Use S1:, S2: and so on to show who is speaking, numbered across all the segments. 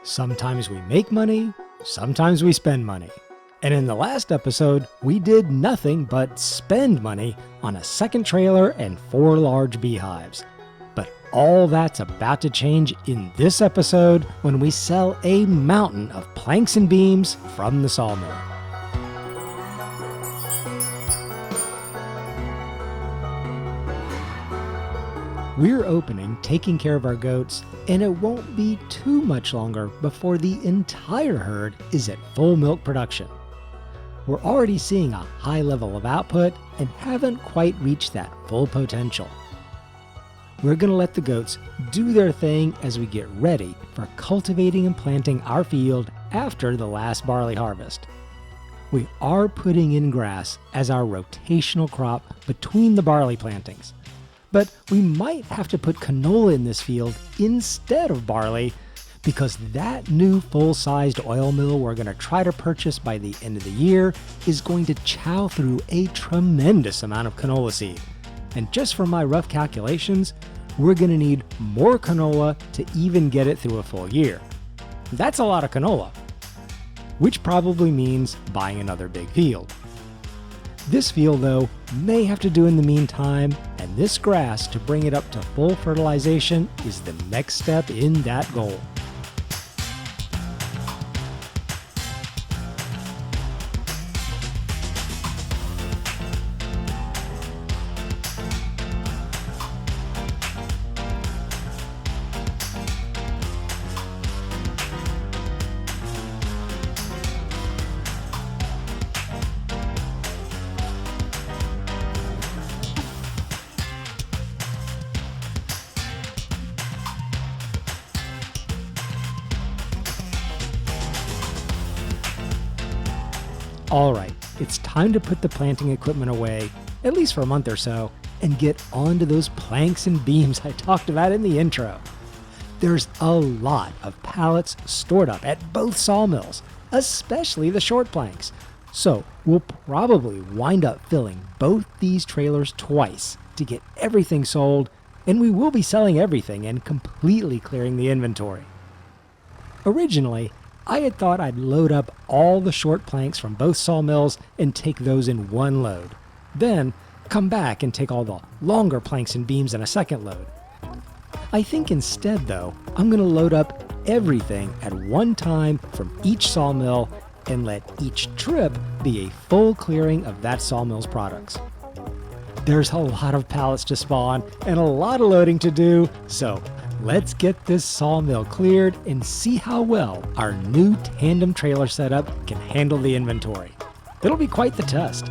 S1: Sometimes we make money, sometimes we spend money. And in the last episode, we did nothing but spend money on a second trailer and 4 large beehives. But all that's about to change in this episode when we sell a mountain of planks and beams from the sawmill. We're opening Taking Care of Our Goats, and it won't be too much longer before the entire herd is at full milk production. We're already seeing a high level of output and haven't quite reached that full potential. We're going to let the goats do their thing as we get ready for cultivating and planting our field after the last barley harvest. We are putting in grass as our rotational crop between the barley plantings. But we might have to put canola in this field instead of barley because that new full-sized oil mill we're going to try to purchase by the end of the year is going to chow through a tremendous amount of canola seed. And just from my rough calculations, we're going to need more canola to even get it through a full year. That's a lot of canola, which probably means buying another big field. This field, though, may have to do in the meantime, and this grass to bring it up to full fertilization is the next step in that goal. Alright, it's time to put the planting equipment away, at least for a month or so, and get onto those planks and beams I talked about in the intro. There's a lot of pallets stored up at both sawmills, especially the short planks, so we'll probably wind up filling both these trailers twice to get everything sold, and we will be selling everything and completely clearing the inventory. Originally, I had thought I'd load up all the short planks from both sawmills and take those in one load. Then, come back and take all the longer planks and beams in a second load. I think instead, though, I'm going to load up everything at one time from each sawmill and let each trip be a full clearing of that sawmill's products. There's a lot of pallets to spawn and a lot of loading to do, so let's get this sawmill cleared and see how well our new tandem trailer setup can handle the inventory. It'll be quite the test.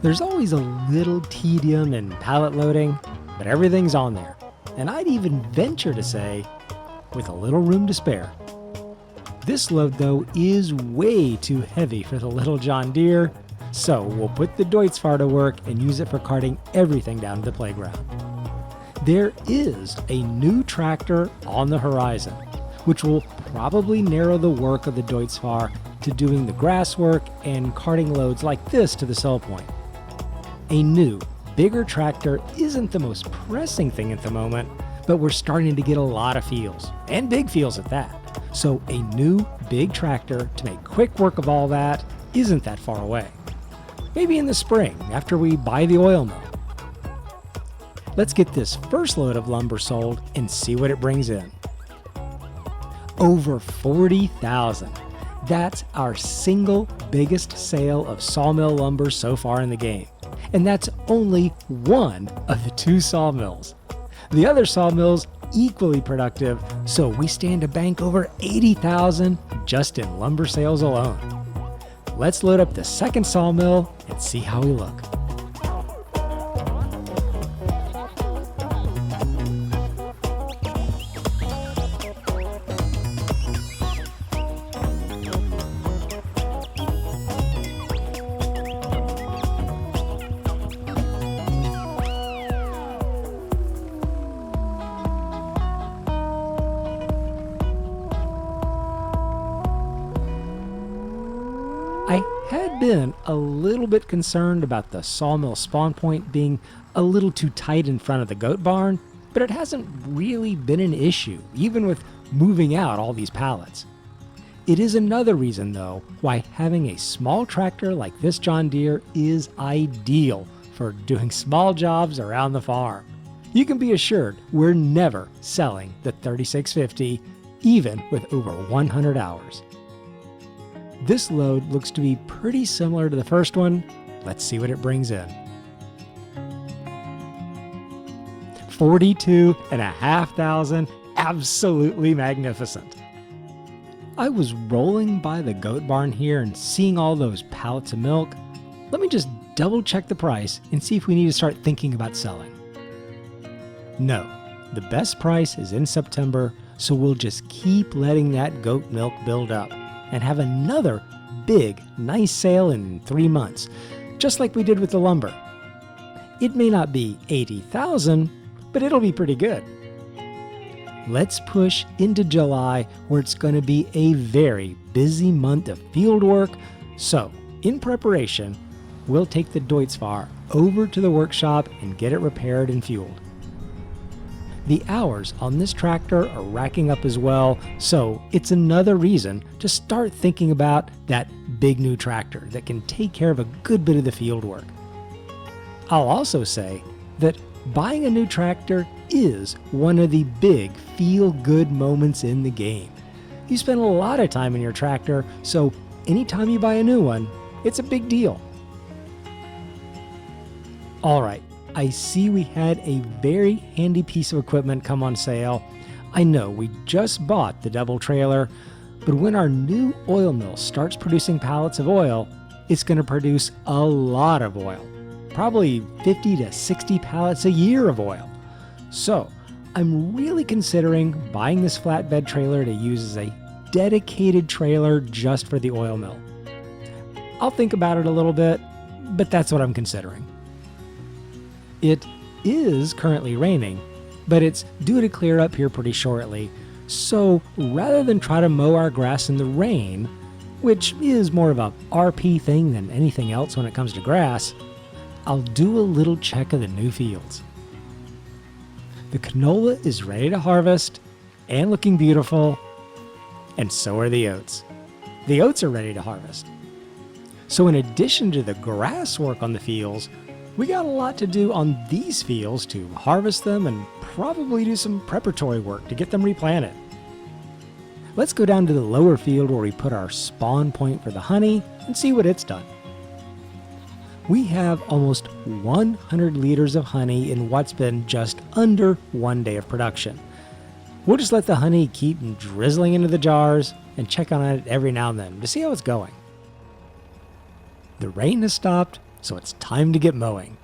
S1: There's always a little tedium in pallet loading, but everything's on there. And I'd even venture to say, with a little room to spare. This load, though, is way too heavy for the little John Deere, so we'll put the Deutz-Fahr to work and use it for carting everything down to the playground. There is a new tractor on the horizon, which will probably narrow the work of the Deutz-Fahr to doing the grass work and carting loads like this to the sell point. A new, bigger tractor isn't the most pressing thing at the moment, but we're starting to get a lot of fields, and big fields at that. So a new, big tractor to make quick work of all that isn't that far away. Maybe in the spring, after we buy the oil mill. Let's get this first load of lumber sold and see what it brings in. Over 40,000. That's our single biggest sale of sawmill lumber so far in the game. And that's only one of the 2 sawmills. The other sawmills equally productive, so we stand to bank over 80,000 just in lumber sales alone. Let's load up the second sawmill and see how we look. been a little bit concerned about the sawmill spawn point being a little too tight in front of the goat barn, but it hasn't really been an issue, even with moving out all these pallets. It is another reason, though, why having a small tractor like this John Deere is ideal for doing small jobs around the farm. You can be assured we're never selling the 3650, even with over 100 hours. This load looks to be pretty similar to the first one. Let's see what it brings in. 42,500, absolutely magnificent. I was rolling by the goat barn here and seeing all those pallets of milk. Let me just double check the price and see if we need to start thinking about selling. No, the best price is in September, so we'll just keep letting that goat milk build up and have another big, nice sale in 3 months, just like we did with the lumber. It may not be 80,000, but it'll be pretty good. Let's push into July, where it's going to be a very busy month of field work. So, in preparation, we'll take the Deutz-Fahr over to the workshop and get it repaired and fueled. The hours on this tractor are racking up as well, so it's another reason to start thinking about that big new tractor that can take care of a good bit of the field work. I'll also say that buying a new tractor is one of the big feel-good moments in the game. You spend a lot of time in your tractor, so anytime you buy a new one, it's a big deal. Alright, I see we had a very handy piece of equipment come on sale. I know we just bought the double trailer, but when our new oil mill starts producing pallets of oil, it's going to produce a lot of oil. Probably 50 to 60 pallets a year of oil. So, I'm really considering buying this flatbed trailer to use as a dedicated trailer just for the oil mill. I'll think about it a little bit, but that's what I'm considering. It is currently raining, but it's due to clear up here pretty shortly, so rather than try to mow our grass in the rain, which is more of a RP thing than anything else when it comes to grass, I'll do a little check of the new fields. The canola is ready to harvest and looking beautiful, and so are the oats. The oats are ready to harvest. So in addition to the grass work on the fields, we got a lot to do on these fields to harvest them and probably do some preparatory work to get them replanted. Let's go down to the lower field where we put our spawn point for the honey and see what it's done. We have almost 100 liters of honey in what's been just under 1 day of production. We'll just let the honey keep drizzling into the jars and check on it every now and then to see how it's going. The rain has stopped, so it's time to get mowing.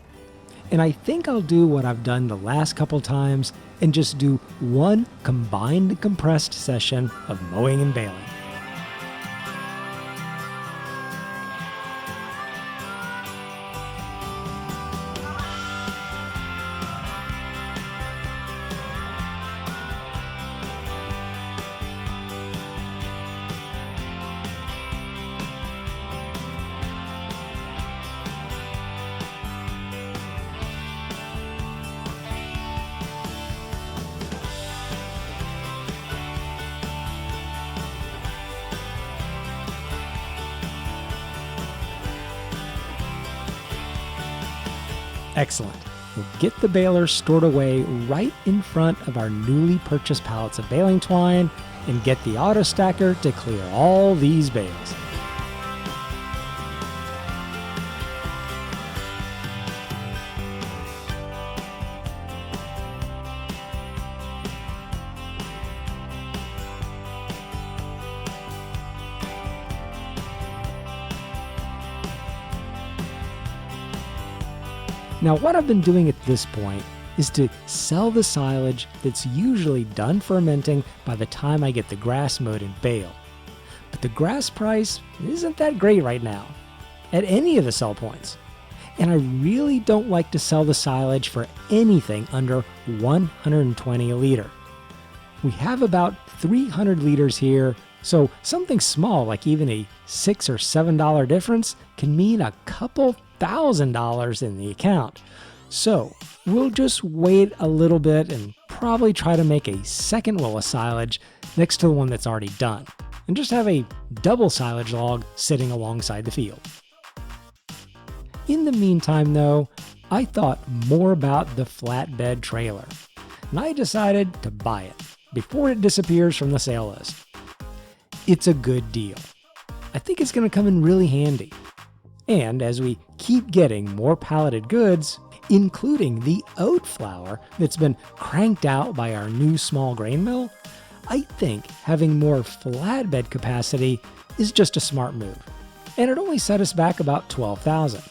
S1: And I think I'll do what I've done the last couple times and just do one combined compressed session of mowing and baling. Excellent. We'll get the baler stored away right in front of our newly purchased pallets of baling twine and get the auto stacker to clear all these bales. Now, what I've been doing at this point is to sell the silage that's usually done fermenting by the time I get the grass mowed and baled. But the grass price isn't that great right now, at any of the sell points. And I really don't like to sell the silage for anything under $120 a liter. We have about 300 liters here, So something small like even a $6 or $7 difference can mean a couple $1,000s in the account. So we'll just wait a little bit and probably try to make a second roll of silage next to the one that's already done, and just have a double silage log sitting alongside the field. In the meantime though, I thought more about the flatbed trailer, and I decided to buy it before it disappears from the sale list. It's a good deal. I think it's going to come in really handy. And as we keep getting more palleted goods, including the oat flour that's been cranked out by our new small grain mill, I think having more flatbed capacity is just a smart move. And it only set us back about $12,000.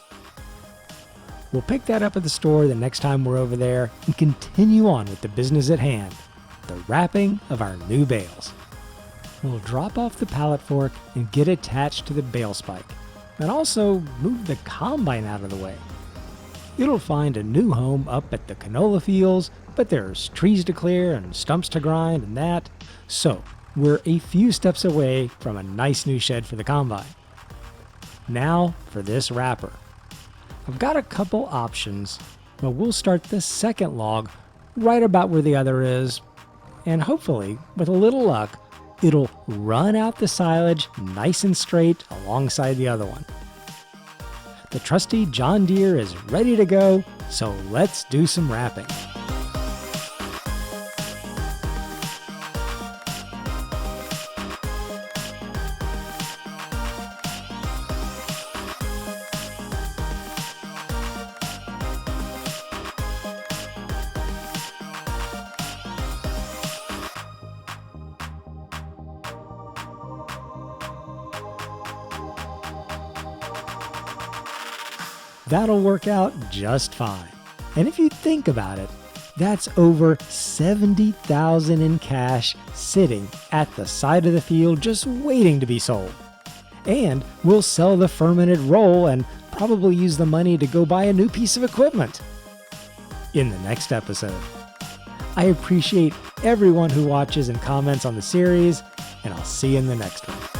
S1: We'll pick that up at the store the next time we're over there and continue on with the business at hand, the wrapping of our new bales. We'll drop off the pallet fork and get attached to the bale spike, and also move the combine out of the way. It'll find a new home up at the canola fields, but there's trees to clear and stumps to grind and that, so we're a few steps away from a nice new shed for the combine. Now for this wrapper. I've got a couple options, but we'll start the second log right about where the other is, and hopefully, with a little luck, it'll run out the silage nice and straight alongside the other one. The trusty John Deere is ready to go, so let's do some wrapping. That'll work out just fine. And if you think about it, that's over $70,000 in cash sitting at the side of the field just waiting to be sold. And we'll sell the fermented roll and probably use the money to go buy a new piece of equipment. In the next episode. I appreciate everyone who watches and comments on the series, and I'll see you in the next one.